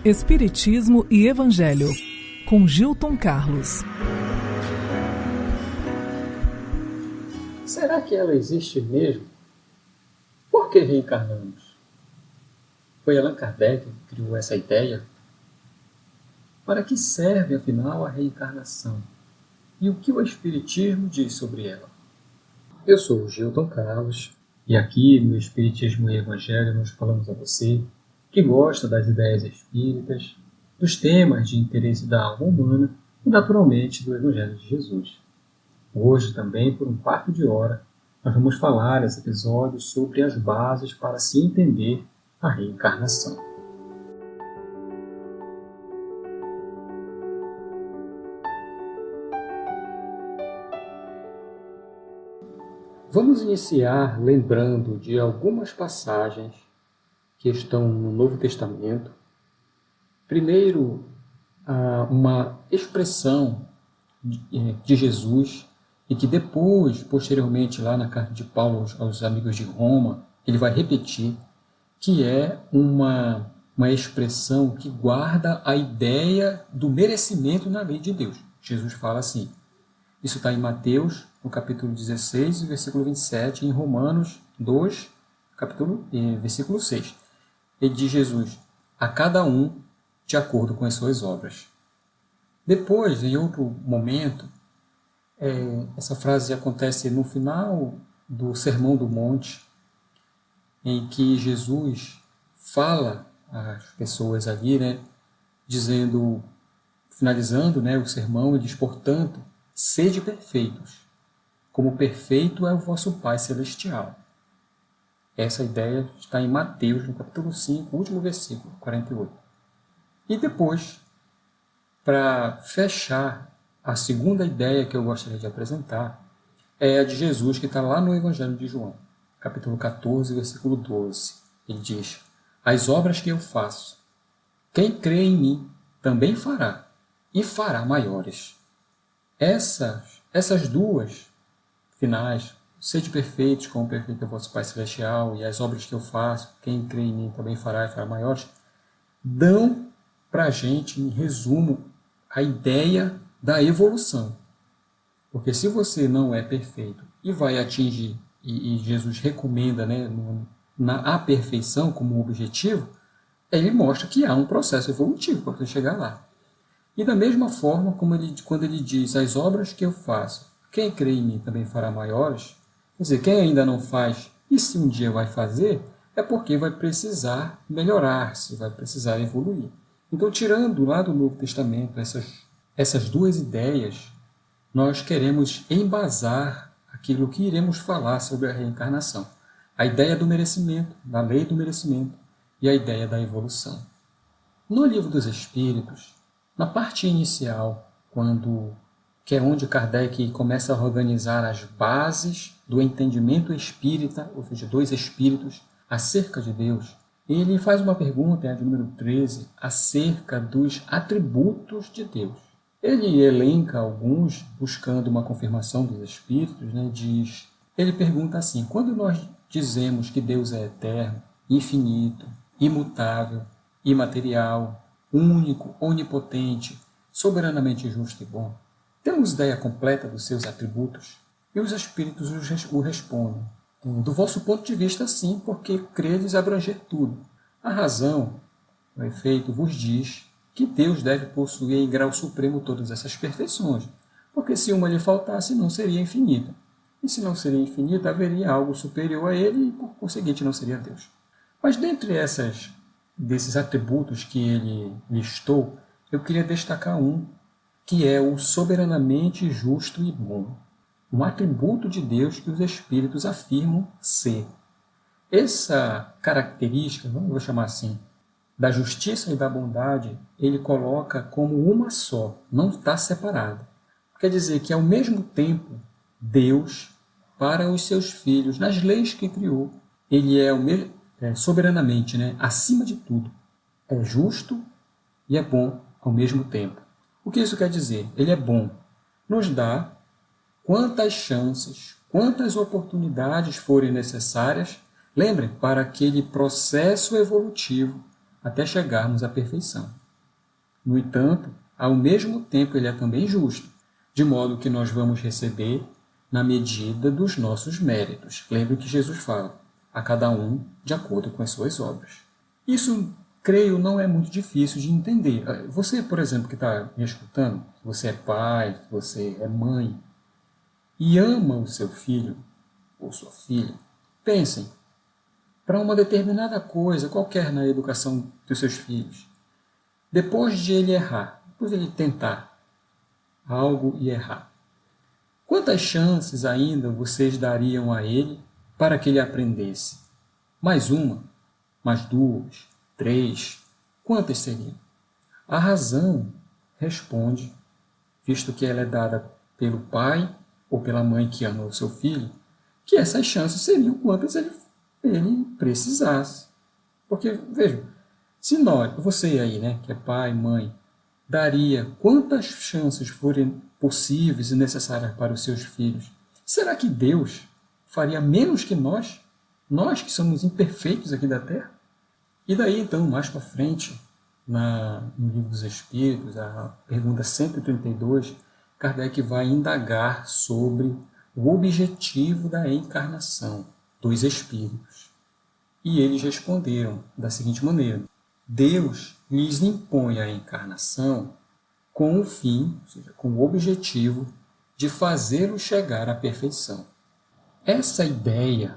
Espiritismo e Evangelho, com Gilton Carlos. Será que ela existe mesmo? Por que reencarnamos? Foi Allan Kardec que criou essa ideia? Para que serve, afinal, a reencarnação? E o que o Espiritismo diz sobre ela? Eu sou o Gilton Carlos, e aqui no Espiritismo e Evangelho nós falamos a você que gosta das ideias espíritas, dos temas de interesse da alma humana e, naturalmente, do Evangelho de Jesus. Hoje, também, por um quarto de hora, nós vamos falar nesse episódio sobre as bases para se entender a reencarnação. Vamos iniciar lembrando de algumas passagens que estão no Novo Testamento. Primeiro, uma expressão de Jesus e que depois, posteriormente, lá na carta de Paulo aos amigos de Roma, ele vai repetir, que é uma expressão que guarda a ideia do merecimento na lei de Deus. Jesus fala assim, isso está em Mateus, no capítulo 16, versículo 27, e em Romanos 2, versículo 6. Ele diz Jesus, a cada um de acordo com as suas obras. Depois, em outro momento, essa frase acontece no final do Sermão do Monte, em que Jesus fala às pessoas ali, dizendo, finalizando o sermão, ele diz, portanto, sede perfeitos, como perfeito é o vosso Pai Celestial. Essa ideia está em Mateus, no capítulo 5, último versículo, 48. E depois, para fechar, a segunda ideia que eu gostaria de apresentar é a de Jesus, que está lá no Evangelho de João, capítulo 14, versículo 12. Ele diz, as obras que eu faço, quem crê em mim também fará, e fará maiores. Essas duas finais, sede perfeitos, como perfeito é o vosso Pai Celestial, e as obras que eu faço, quem crê em mim também fará e fará maiores, dão para a gente, em resumo, a ideia da evolução. Porque se você não é perfeito e vai atingir, e Jesus recomenda na perfeição como objetivo, ele mostra que há um processo evolutivo para você chegar lá. E da mesma forma, quando ele diz, as obras que eu faço, quem crê em mim também fará maiores, quer dizer, quem ainda não faz, e se um dia vai fazer, é porque vai precisar melhorar-se, vai precisar evoluir. Então, tirando lá do Novo Testamento essas duas ideias, nós queremos embasar aquilo que iremos falar sobre a reencarnação. A ideia do merecimento, da lei do merecimento, e a ideia da evolução. No Livro dos Espíritos, na parte inicial, que é onde Kardec começa a organizar as bases do entendimento espírita, ou seja, dos espíritos, acerca de Deus, ele faz uma pergunta, a de número 13, acerca dos atributos de Deus. Ele elenca alguns, buscando uma confirmação dos espíritos, ele pergunta assim, quando nós dizemos que Deus é eterno, infinito, imutável, imaterial, único, onipotente, soberanamente justo e bom, temos ideia completa dos seus atributos? E os espíritos o respondem, do vosso ponto de vista, sim, porque credes abranger tudo. A razão, o efeito, vos diz que Deus deve possuir em grau supremo todas essas perfeições, porque se uma lhe faltasse, não seria infinita. E se não seria infinita, haveria algo superior a ele e, por conseguinte, não seria Deus. Mas dentre desses atributos que ele listou, eu queria destacar um, que é o soberanamente justo e bom. Um atributo de Deus que os espíritos afirmam ser. Essa característica, vou chamar assim, da justiça e da bondade, ele coloca como uma só, não está separada. Quer dizer que, ao mesmo tempo, Deus, para os seus filhos, nas leis que criou, ele é soberanamente, acima de tudo, é justo e é bom ao mesmo tempo. O que isso quer dizer? Ele é bom. Nos dá quantas chances, quantas oportunidades forem necessárias, lembrem, para aquele processo evolutivo até chegarmos à perfeição. No entanto, ao mesmo tempo ele é também justo, de modo que nós vamos receber na medida dos nossos méritos. Lembre que Jesus fala, a cada um de acordo com as suas obras. Isso, creio, não é muito difícil de entender. Você, por exemplo, que está me escutando, você é pai, você é mãe, e ama o seu filho ou sua filha, pensem, para uma determinada coisa, qualquer na educação dos seus filhos, depois de ele errar, depois de ele tentar algo e errar, quantas chances ainda vocês dariam a ele para que ele aprendesse? Mais uma? Mais duas? Três? Quantas seriam? A razão responde, visto que ela é dada pelo pai ou pela mãe que ama o seu filho, que essas chances seriam quantas ele precisasse. Porque, vejam, se nós, você aí, né, que é pai, mãe, daria quantas chances forem possíveis e necessárias para os seus filhos, será que Deus faria menos que nós? Nós que somos imperfeitos aqui da Terra? E daí, então, mais para frente, no Livro dos Espíritos, a pergunta 132, Kardec vai indagar sobre o objetivo da encarnação dos espíritos. E eles responderam da seguinte maneira: Deus lhes impõe a encarnação com o fim, ou seja, com o objetivo de fazê-los chegar à perfeição. Essa ideia,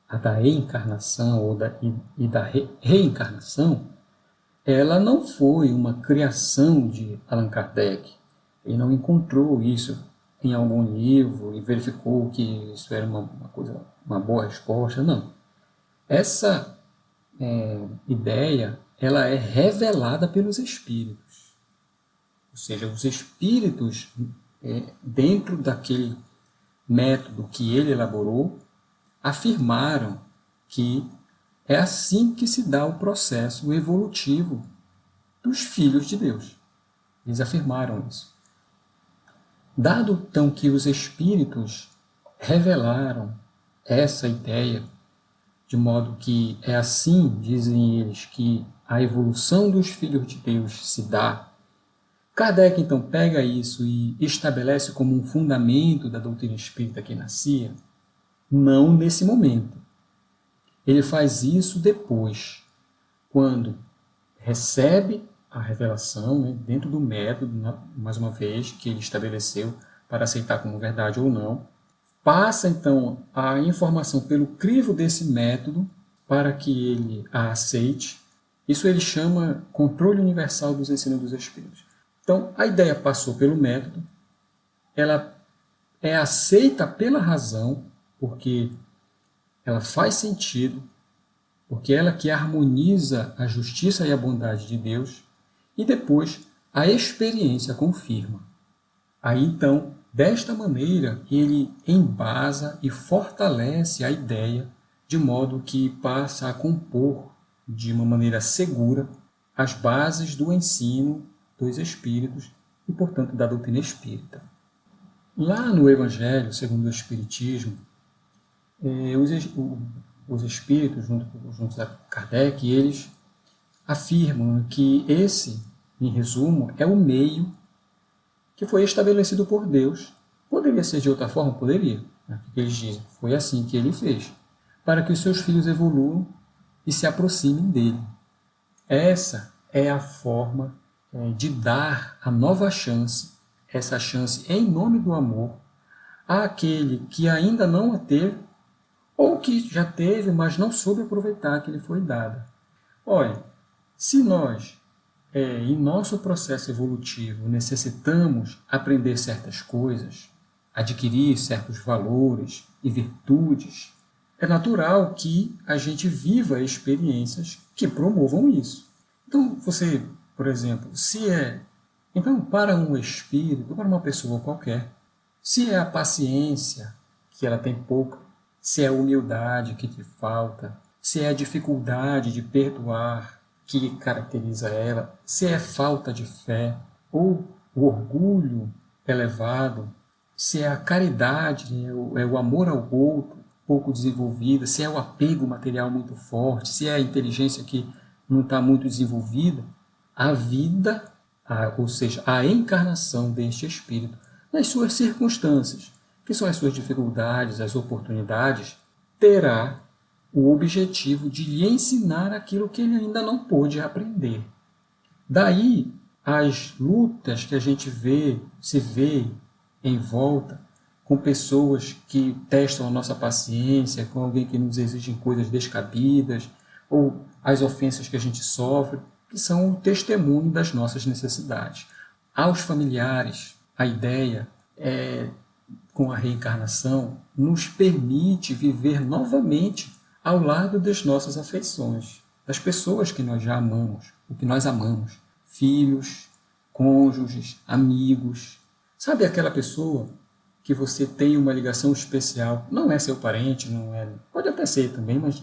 a da encarnação e da reencarnação, ela não foi uma criação de Allan Kardec. Ele não encontrou isso em algum livro e verificou que isso era uma boa resposta. Não. Essa ideia ela é revelada pelos espíritos. Ou seja, os espíritos, dentro daquele método que ele elaborou, afirmaram que é assim que se dá o processo evolutivo dos filhos de Deus. Eles afirmaram isso. Dado, então, que os espíritos revelaram essa ideia, de modo que é assim, dizem eles, que a evolução dos filhos de Deus se dá, Kardec, então, pega isso e estabelece como um fundamento da doutrina espírita que nascia? Não nesse momento. Ele faz isso depois, quando recebe a revelação, né, dentro do método, mais uma vez, que ele estabeleceu para aceitar como verdade ou não, passa então a informação pelo crivo desse método para que ele a aceite. Isso ele chama controle universal dos ensinos dos espíritos. Então, a ideia passou pelo método, ela é aceita pela razão, porque ela faz sentido, porque ela que harmoniza a justiça e a bondade de Deus, e depois a experiência confirma. Aí então, desta maneira, ele embasa e fortalece a ideia, de modo que passa a compor de uma maneira segura as bases do ensino dos espíritos e, portanto, da doutrina espírita. Lá no Evangelho, segundo o Espiritismo, os espíritos, junto a Kardec, eles afirmam que esse, em resumo, é o meio que foi estabelecido por Deus. Poderia ser de outra forma? Poderia. O que eles dizem? Foi assim que ele fez, para que os seus filhos evoluam e se aproximem dele. Essa é a forma de dar a nova chance, essa chance em nome do amor, àquele que ainda não a teve, ou que já teve, mas não soube aproveitar que lhe foi dada. Olha, se nós, em nosso processo evolutivo, necessitamos aprender certas coisas, adquirir certos valores e virtudes, é natural que a gente viva experiências que promovam isso. Então, você, por exemplo, então, para um espírito, para uma pessoa qualquer, se é a paciência, que ela tem pouca, se é a humildade que te falta, se é a dificuldade de perdoar que caracteriza ela, se é falta de fé, ou o orgulho elevado, se é a caridade, é o amor ao outro pouco desenvolvida, se é o apego material muito forte, se é a inteligência que não está muito desenvolvida, a vida, ou seja, a encarnação deste espírito, nas suas circunstâncias, que são as suas dificuldades, as oportunidades, terá o objetivo de lhe ensinar aquilo que ele ainda não pôde aprender. Daí as lutas que a gente se vê em volta, com pessoas que testam a nossa paciência, com alguém que nos exige coisas descabidas, ou as ofensas que a gente sofre, que são o testemunho das nossas necessidades. Aos familiares, a ideia com a reencarnação, nos permite viver novamente ao lado das nossas afeições, das pessoas que nós já amamos, o que nós amamos, filhos, cônjuges, amigos. Sabe aquela pessoa que você tem uma ligação especial, não é seu parente, não é, pode até ser também, mas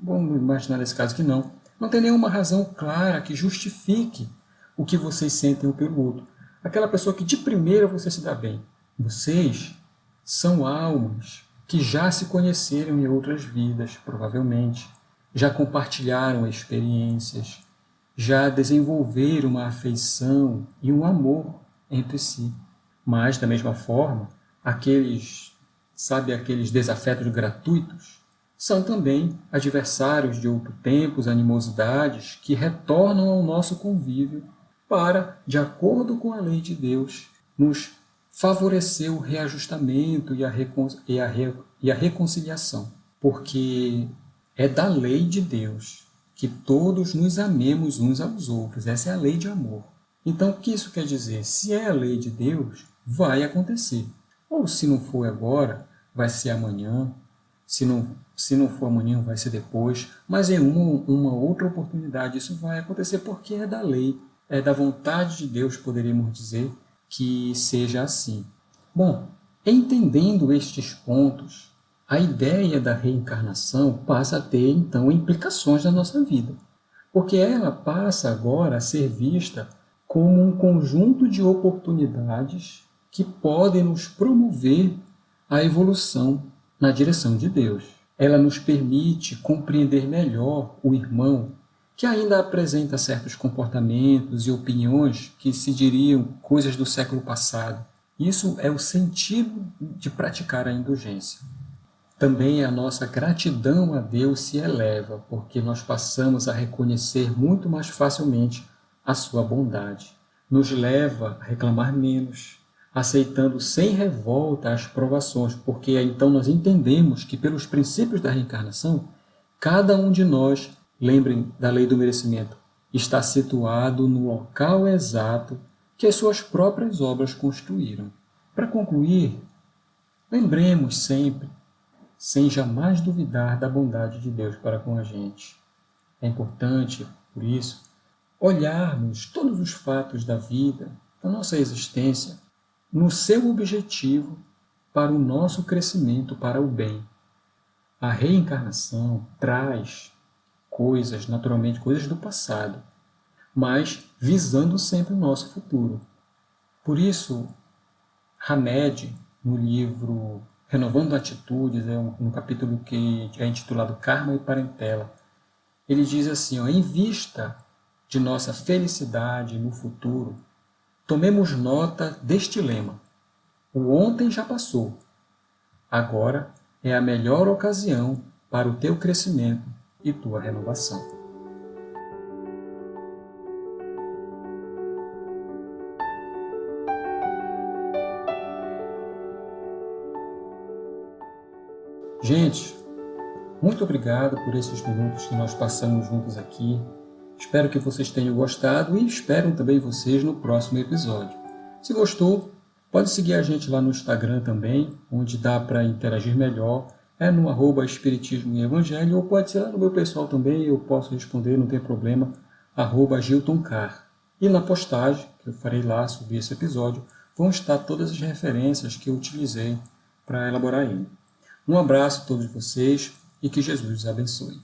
vamos imaginar nesse caso que não. Não tem nenhuma razão clara que justifique o que vocês sentem um pelo outro. Aquela pessoa que de primeira você se dá bem. Vocês são almas que já se conheceram em outras vidas, provavelmente. Já compartilharam experiências, já desenvolveram uma afeição e um amor entre si. Mas, da mesma forma, aqueles desafetos gratuitos são também adversários de outro tempos, animosidades que retornam ao nosso convívio para, de acordo com a lei de Deus, nos favorecer o reajustamento e a reconciliação. Porque é da lei de Deus que todos nos amemos uns aos outros. Essa é a lei de amor. Então, o que isso quer dizer? Se é a lei de Deus, vai acontecer. Ou se não for agora, vai ser amanhã. Se não for amanhã, vai ser depois. Mas em uma outra oportunidade isso vai acontecer porque é da lei. É da vontade de Deus, poderíamos dizer, que seja assim. Bom, entendendo estes pontos, a ideia da reencarnação passa a ter, então, implicações na nossa vida. Porque ela passa agora a ser vista como um conjunto de oportunidades que podem nos promover a evolução na direção de Deus. Ela nos permite compreender melhor o irmão que ainda apresenta certos comportamentos e opiniões que se diriam coisas do século passado. Isso é o sentido de praticar a indulgência. Também a nossa gratidão a Deus se eleva, porque nós passamos a reconhecer muito mais facilmente a sua bondade. Nos leva a reclamar menos, aceitando sem revolta as provações, porque então nós entendemos que pelos princípios da reencarnação, cada um de nós, lembrem da lei do merecimento, está situado no local exato que as suas próprias obras construíram. Para concluir, lembremos sempre, sem jamais duvidar da bondade de Deus para com a gente. É importante, por isso, olharmos todos os fatos da vida, da nossa existência, no seu objetivo para o nosso crescimento, para o bem. A reencarnação traz coisas, naturalmente, coisas do passado, mas visando sempre o nosso futuro. Por isso, Hamed, no livro Renovando Atitudes, no capítulo que é intitulado Karma e Parentela, ele diz assim, em vista de nossa felicidade no futuro, tomemos nota deste lema. O ontem já passou. Agora é a melhor ocasião para o teu crescimento e tua renovação. Gente, muito obrigado por esses minutos que nós passamos juntos aqui. Espero que vocês tenham gostado e espero também vocês no próximo episódio. Se gostou, pode seguir a gente lá no Instagram também, onde dá para interagir melhor. É no @Espiritismo e Evangelho, ou pode ser lá no meu pessoal também, eu posso responder, não tem problema, @GiltonCar. E na postagem, que eu farei lá sobre esse episódio, vão estar todas as referências que eu utilizei para elaborar ele. Um abraço a todos vocês e que Jesus os abençoe.